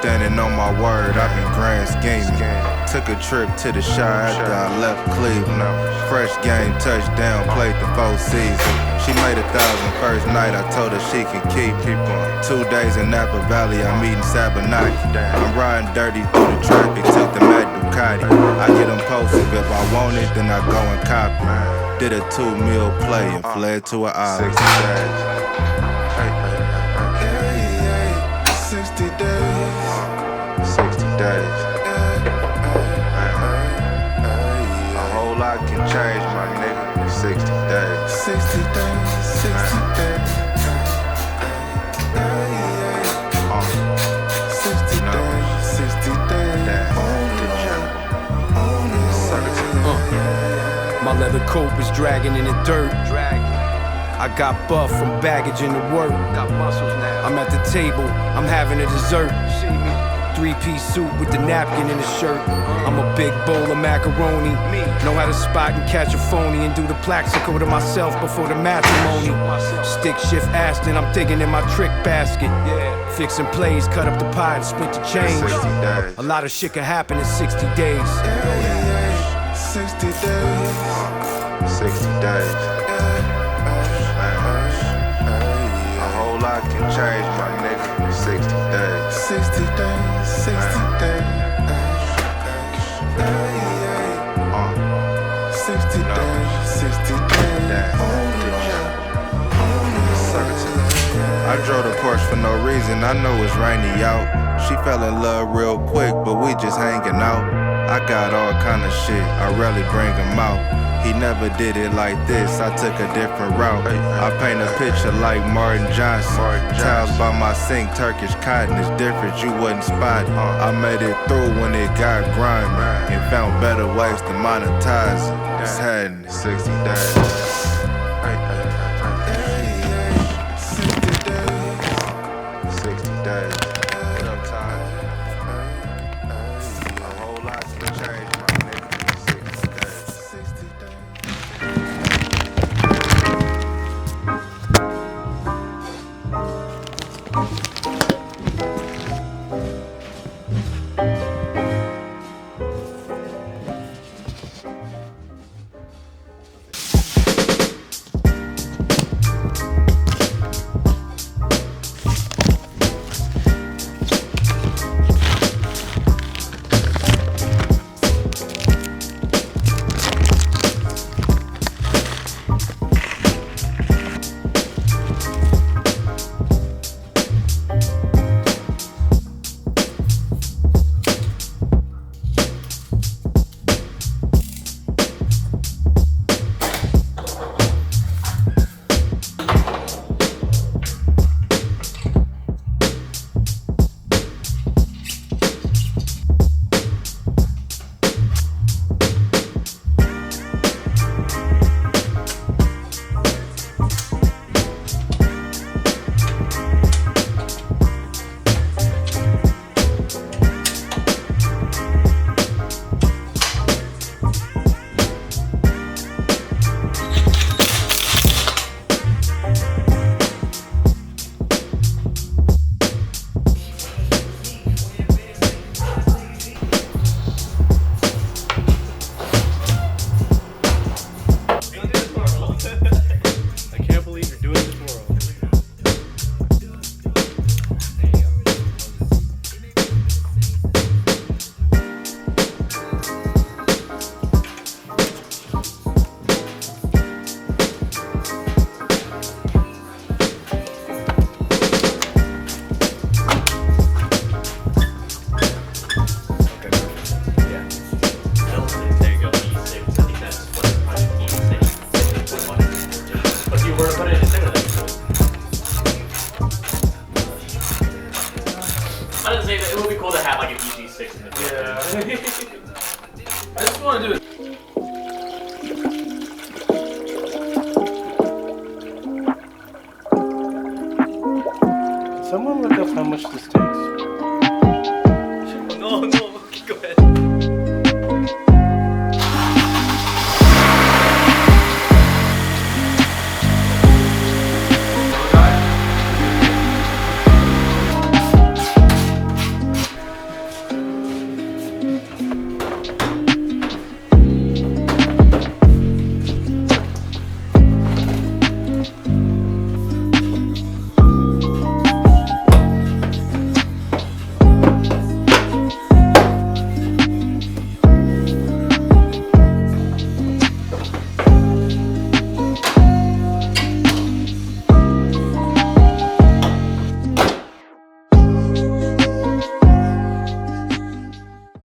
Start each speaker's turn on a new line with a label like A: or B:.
A: standing on my word, I've been grand scheming. Took a trip to the Shire after I left Cleveland. Fresh game, touchdown, played the 4 seasons. She made 1,000 first night, I told her she can keep. 2 days in Napa Valley, I'm eating Sabanaki. I'm riding dirty through the traffic, took the Mac Ducati. I get them posted, if I want it, then I go and copy. Did a 2 meal play and fled to an island. 60 days. 60 days. 60 days. A whole lot can change, my nigga. 60 days. 60 days. 60 days. 60 days. 60 days.
B: My leather coat was dragging in the dirt. I got buff from baggage in the work. Got muscles now. I'm at the table, I'm having a dessert. 3-piece suit with the napkin in the shirt. I'm a big bowl of macaroni. Know how to spot and catch a phony and do the plaxico to myself before the matrimony. Stick shift Aston, I'm digging in my trick basket. Fixing plays, cut up the pie and split the change. A lot of shit can happen in 60 days.
A: 60 days. 60 days. A whole lot can change, my nigga. 60 days. 60 days. 60 days. 60 days. 60 days. I drove the Porsche for no reason. I know it's rainy out. She fell in love real quick, but we just hanging out. I got all kind of shit, I rarely bring him out. He never did it like this, I took a different route. I paint a picture like Martin Johnson. Towels by my sink, Turkish cotton is different, you wouldn't spot it. I made it through when it got grimy and found better ways to monetize it. It's happening 60 days. 60 days.
C: I just want to do it.
D: Someone look up how much this takes.
C: No, go ahead.